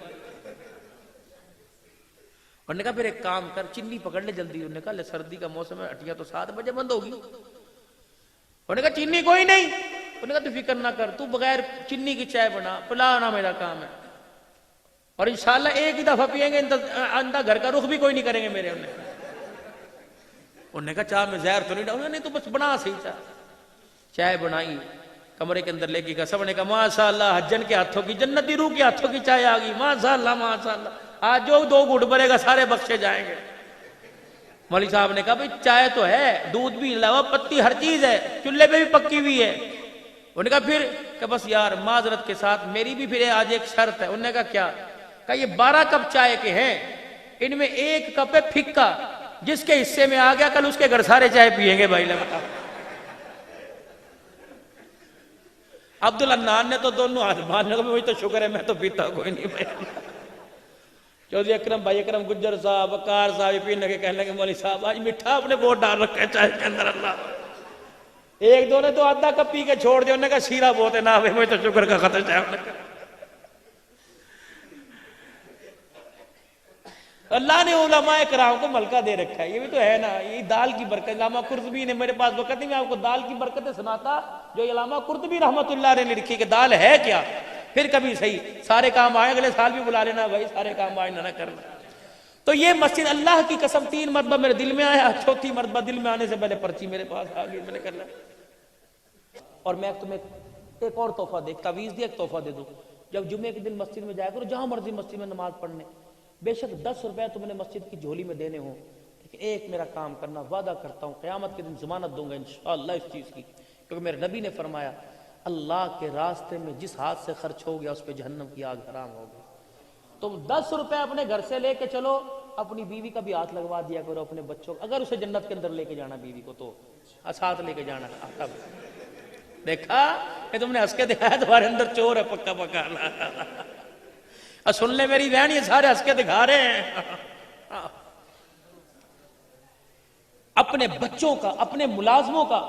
انہوں نے کہا پھر ایک کام کر, چنی پکڑ لے جلدی. انہوں نے کہا لے سردی کا موسم ہے, ہٹیا تو 7 بجے بند ہوگی. انہوں نے کہا چینی کوئی نہیں. انہوں نے کہا تو فکر نہ کر, تو بغیر چینی کی چائے بنا, پلانا میرا کام ہے, اور انشاءاللہ ایک ہی دفعہ پیئیں گے, اندھا گھر کا رخ بھی کوئی نہیں کریں گے میرے. انہوں نے کہا چاہ میں زہر تو نہیں ڈاؤں؟ نہیں تو بس بنا صحیح چاہ. چائے بنائی, کمرے کے اندر لے کے گیا. سب نے کہا ماشاءاللہ حجن کے ہاتھوں کی, جنتی روح کے ہاتھوں کی چائے آ گئی, ماشاءاللہ ماشاءاللہ, آج جو 2 گھٹ بھرے گا سارے بخشے جائیں گے. مولوی صاحب نے کہا بھئی چائے تو ہے, دودھ بھی علاوہ پتی ہر چیز ہے, چولہے پہ بھی پکی ہوئی ہے. انہوں نے کہا پھر, کہ بس یار معذرت کے ساتھ میری بھی پھر آج ایک شرط ہے. انہوں نے کہا کیا؟ کہا یہ 12 کپ چائے کے ہیں, ان میں 1 کپ ہے پھکا, جس کے حصے میں آ گیا کل اس کے گھر سارے چائے پیئیں گے. بھائی بتا. عبدالعنان نے تو دونوں ہاتھ باندھنے کو, وہی تو شکر ہے میں تو پیتا کوئی نہیں. بھائی چودھری اکرم بھائی, اکرم گجر صاحب, وقار صاحب پینے کے کہنے لگے مولوی صاحب آج مٹھا اپنے بہت ڈال رکھا ہے چائے کے اندر. اللہ, ایک دو نے تو آدھا کپ پی کے چھوڑ دیا. انہوں نے کہا شیرہ بہت ہے نا, میں تو شکر کا خطر چاہے. اللہ نے علماء کرام کو ملکہ دے رکھا ہے, یہ بھی تو ہے نا. یہ دال کی برکت, علامہ قرطبی نے, میرے پاس وقت نہیں میں آپ کو دال کی برکتیں سناتا جو علامہ قرطبی رحمت اللہ علیہ نے لکھی, کہ دال ہے کیا. پھر کبھی صحیح سارے کام آئے, اگلے سال بھی بلا لینا بھائی, سارے کام آئے نہ کرنا. تو یہ مسجد اللہ کی قسم 3 مرتبہ میرے دل میں آیا, 4تھی مرتبہ دل میں آنے سے پہلے پرچی میرے پاس آ گئی. میں نے کرنا, اور میں تمہیں ایک اور تحفہ دے, تعویذ دی ایک تحفہ دے دوں. جب جمعے کے دن مسجد میں جایا کرو, جہاں مرضی مسجد میں نماز پڑھنے, بے شک 10 روپے تم نے مسجد کی جھولی میں دینے ہوں, لیکن ایک میرا کام کرنا, وعدہ کرتا ہوں قیامت کے دن ضمانت دوں گا انشاءاللہ اس چیز کی, کیونکہ میرے نبی نے فرمایا اللہ کے راستے میں جس ہاتھ سے خرچ ہو گیا اس پہ جہنم کی آگ حرام ہو گئی. تم 10 روپے اپنے گھر سے لے کے چلو, اپنی بیوی کا بھی ہاتھ لگوا دیا کرو, اپنے بچوں, اگر اسے جنت کے اندر لے کے جانا بیوی کو تو ساتھ لے کے جانا. دیکھا کہ تم نے ہنس کے دکھایا, تمہارے اندر چور ہے پکا پکا. سن لے میری بہن, یہ سارے ہنس کے دکھا رہے ہیں. اپنے بچوں کا, اپنے ملازموں کا,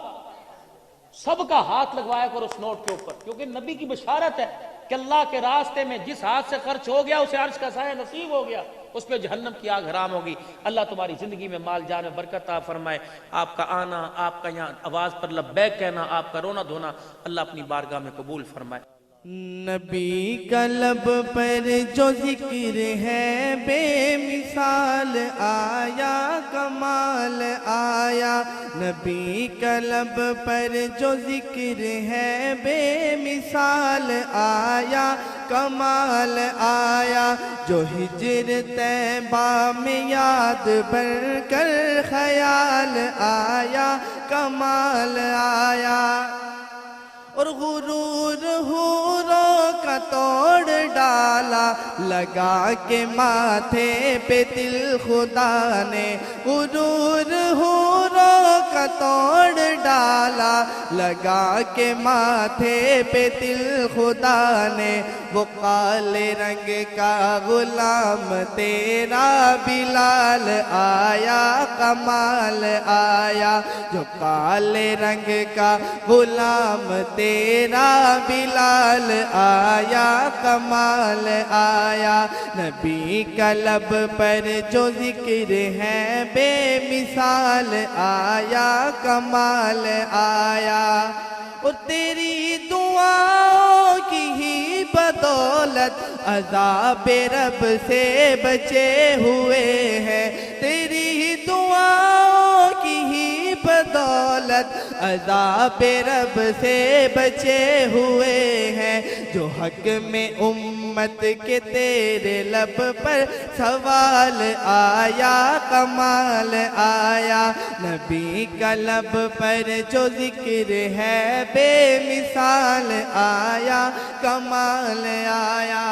سب کا ہاتھ لگوایا کرو اس نوٹ کے اوپر, کیونکہ نبی کی بشارت ہے کہ اللہ کے راستے میں جس ہاتھ سے خرچ ہو گیا اسے عرش کا سایہ نصیب ہو گیا, اس پہ جہنم کی آگ حرام ہوگی. اللہ تمہاری زندگی میں مال جان میں برکت عطا فرمائے. آپ کا آنا, آپ کا یہاں آواز پر لبیک کہنا, آپ کا رونا دھونا اللہ اپنی بارگاہ میں قبول فرمائے. نبی کا لب پر جو ذکر ہے بے مثال آیا, کمال آیا. نبی کا لب پر جو ذکر ہے بے مثال آیا, کمال آیا. جو ہجر طیبہ میں یاد بن کر خیال آیا, کمال آیا. اور غرور حوروں کا توڑ ڈالا, لگا کے ماتھے پہ تل خدا نے. غرور حوروں کا توڑ ڈالا, لگا کے ماتھے پہ تل خدا نے. وہ کالے رنگ کا غلام تیرا بلال آیا, کمال آیا. جو کالے رنگ کا غلام تیرا بلال آیا, کمال آیا. نبی کا لب پر جو ذکر ہے بے مثال آیا, کمال آیا. اور تیری دعاؤں کی ہی بدولت عذاب رب سے بچے ہوئے ہیں. تیری دعاؤں کی ہی بدولت عذاب رب سے بچے ہوئے ہیں. جو حق میں امت کے تیرے لب پر سوال آیا, کمال آیا. نبی کا لب پر جو ذکر ہے بے مثال آیا, کمال آیا.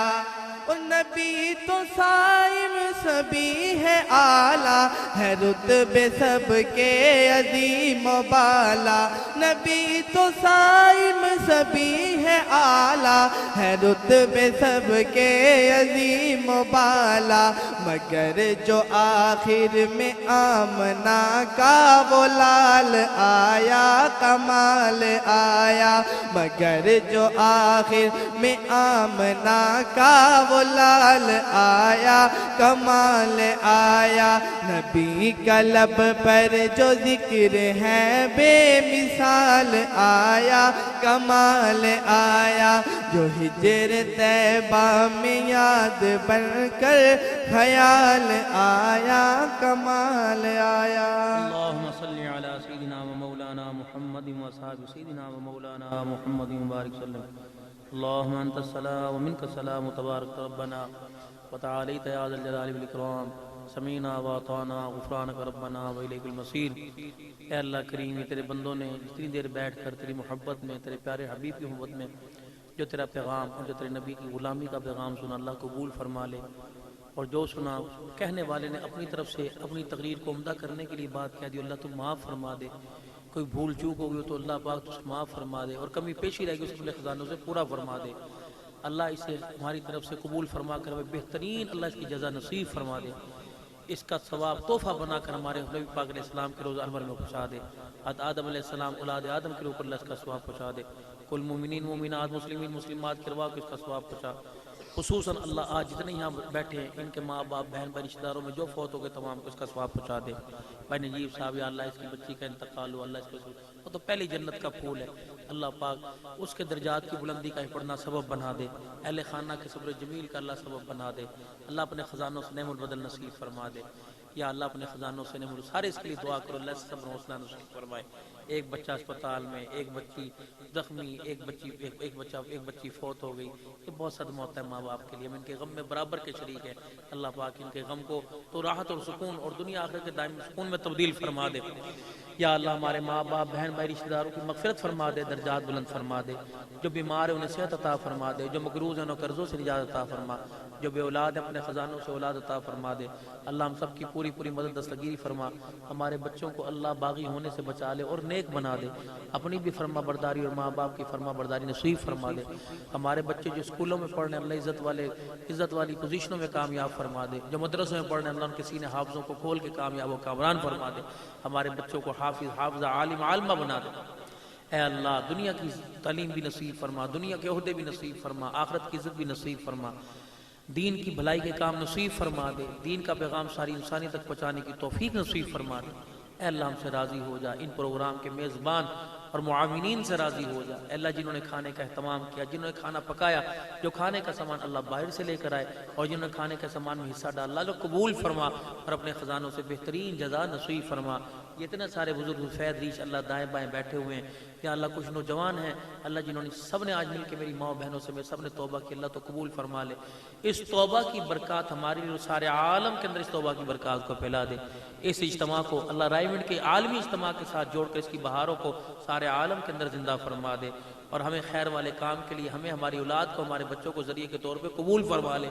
اور نبی تو صائم سبھی ہے اعلیٰ ہے رتبے سب کے عظیم و بالا نبی تو صائم سبھی ہے اعلیٰ ہے رتبے سب کے عظیم و بالا مگر جو آخر میں آمنہ کا وہ لال آیا کمال آیا مگر جو آخر میں آمنہ کا وہ لال آیا کمال آیا نبی کا لب پر جو ذکر ہے بے مثال آیا کمال آیا جو ہجر طیبہ میں یاد بن کر خیال آیا کمال آیا اللهم صل على سيدنا ومولانا محمد وصحاب سيدنا ومولانا محمد مبارك وسلم اللهم انت السلام ومنك السلام تبارك ربنا وتعاليت يا ذا الجلال والاكرام سمعنا واطعنا غفرانك ربنا واليك المصير اے اللہ کریم تیرے بندوں نے جتنی دیر بیٹھ کر تیری محبت میں تیرے پیارے حبیب کی محبت میں جو تیرا پیغام اور جو تیرے نبی کی غلامی کا پیغام سنا اللہ قبول فرما لے اور جو سنا کہنے والے نے اپنی طرف سے اپنی تقریر کو عمدہ کرنے کے لیے بات کہہ دی اللہ تو معاف فرما دے کوئی بھول چوک ہو گئی تو اللہ پاک تو معاف فرما دے اور کمی پیشی رہ گئی اس اپنے خزانوں سے پورا فرما دے اللہ اسے ہماری طرف سے قبول فرما کر ہمیں بہترین اللہ اس کی جزا نصیب فرما دے اس کا ثواب تحفہ بنا کر ہمارے نبی پاک علیہ السلام کے روز انور میں پہنچا دے آدم علیہ السلام اولاد آدم کے اوپر اللہ اس کا ثواب پہنچا دے کل مومنین مومنات مسلمین مسلمات کے روا کو اس کا ثواب پہنچا خصوصاً اللہ آج جتنے یہاں بیٹھے ہیں ان کے ماں باپ بہن بھائی رشتہ داروں میں جو فوت ہو گئے تمام کو اس کا ثواب پہنچا دے بھائی نجیب صاحب یا اللہ اس کی بچی کا انتقال ہو اللہ اس کو وہ تو پہلی جنت کا پھول ہے اللہ پاک اس کے درجات کی بلندی کا پڑھنا سبب بنا دے اہل خانہ کے صبر جمیل کا اللہ سبب بنا دے اللہ اپنے خزانوں سے نعم البدل نصیب فرما دے یا اللہ اپنے خزانوں سے نعم سارے اس کے لیے دعا کرو اللہ سے صبر و حوصلہ نصیب فرمائے ایک بچہ اسپتال میں ایک بچی زخمی ایک بچی فوت ہو گئی یہ بہت صدمہ ہوتا ہے ماں باپ کے لیے ہم ان کے غم میں برابر کے شریک ہیں اللہ پاک ان کے غم کو تو راحت اور سکون اور دنیا آخرت کے دائم سکون میں تبدیل فرما دے یا اللہ ہمارے ماں باپ بہن بھائی رشتہ داروں کی مغفرت فرما دے درجات بلند فرما دے جو بیمار ہیں انہیں صحت عطا فرما دے جو مقروض ہیں انہیں قرضوں سے نجات عطا فرما جو بے اولاد ہیں اپنے خزانوں سے اولاد عطا فرما دے اللہ ہم سب کی پوری مدد دستگیری فرما ہمارے بچوں کو اللہ باغی ہونے سے بچا لے اور نیک بنا دے اپنی بھی فرما برداری اور ماں باپ کی فرما برداری نصیب فرما دے ہمارے بچے جو اسکولوں میں پڑھنے اللہ عزت والی پوزیشنوں میں کامیاب فرما دے جو مدرسوں میں پڑھنے اللہ ان کے سینے حافظوں کو کھول کے کامیاب و کامران فرما دے ہمارے بچوں کو حافظہ عالم عالمہ بنا دے اے اللہ دنیا کی تعلیم بھی نصیب فرما دنیا کے عہدے بھی نصیب فرما آخرت کی عزت بھی نصیب فرما دین کی بھلائی کے کام نصیب فرما دے دین کا پیغام ساری انسانی تک پہنچانے کی توفیق نصیب فرما دے اے اللہ ہم سے راضی ہو جا ان پروگرام کے میزبان اور معاونین سے راضی ہو جا اے اللہ جنہوں نے کھانے کا اہتمام کیا جنہوں نے کھانا پکایا جو کھانے کا سامان اللہ باہر سے لے کر آئے اور جنہوں نے کھانے کے سامان میں حصہ ڈالا اللہ قبول فرما اور اپنے خزانوں سے بہترین جزا نصیب فرما یہ اتنے سارے بزرگ فیض ریش اللہ دائیں بائیں بیٹھے ہوئے ہیں یا اللہ کچھ نوجوان ہیں اللہ جنہوں نے سب نے آج مل کے میری ماں بہنوں سے میں سب نے توبہ کی اللہ تو قبول فرما لے اس توبہ کی برکات ہماری لیے سارے عالم کے اندر اس توبہ کی برکات کو پھیلا دے اس اجتماع کو اللہ رائمنڈ کے عالمی اجتماع کے ساتھ جوڑ کر اس کی بہاروں کو سارے عالم کے اندر زندہ فرما دے اور ہمیں خیر والے کام کے لیے ہمیں ہماری اولاد کو ہمارے بچوں کو ذریعے کے طور پہ قبول فرما لے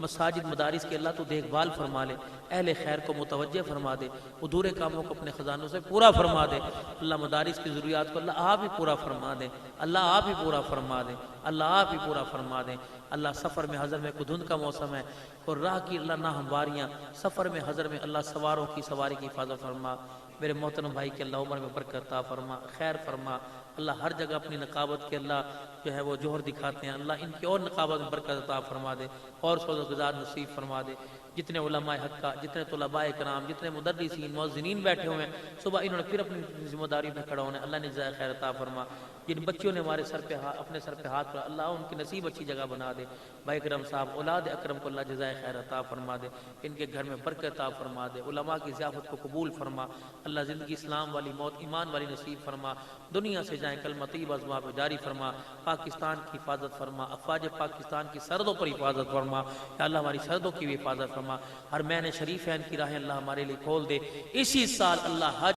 مساجد مدارس کے اللہ تو دیکھ بھال فرما لے اہل خیر کو متوجہ فرما دے ادھورے کاموں کو اپنے خزانوں سے پورا فرما دے اللہ مدارس کی ضروریات کو اللہ آپ ہی پورا فرما دے اللہ آپ ہی پورا فرما دے اللہ آپ ہی پورا فرما دے اللہ سفر میں حضر میں دھند کا موسم ہے اور راہ کی اللہ نہ ہمواریاں سفر میں حضر میں اللہ سواروں کی سواری کی حفاظت فرما میرے محترم بھائی کے اللہ عمر میں برکت عطا فرما خیر فرما اللہ ہر جگہ اپنی نقابت کے اللہ جو ہے وہ جوہر دکھاتے ہیں اللہ ان کی اور نقابت میں برکت عطا فرما دے اور سوز گزار نصیب فرما دے جتنے علماء حق کا جتنے طلباء کرام جتنے مدرسین مؤذنین بیٹھے ہوئے ہیں صبح انہوں نے پھر اپنی ذمہ داری میں کھڑا ہونے اللہ نے جزائے خیر عطا فرما جن بچوں نے ہمارے سر پہ اپنے سر پہ ہاتھ پر اللہ ان کی نصیب اچھی جگہ بنا دے بھائی اکرم صاحب اولاد اکرم کو اللہ جزائے خیر عطا فرما دے ان کے گھر میں برکت عطا فرما دے علماء کی ضیافت کو قبول فرما اللہ زندگی اسلام والی موت ایمان والی نصیب فرما دنیا سے جائیں کلمہ طیبہ زبان پہ جاری فرما پاکستان کی حفاظت فرما افواج پاکستان کی سرحدوں پر حفاظت فرما یا اللہ ہماری سرحدوں کی بھی حفاظت فرما ہر مہینے شریف ہے ان کی راہیں اللہ ہمارے لیے کھول دے اسی سال اللہ حج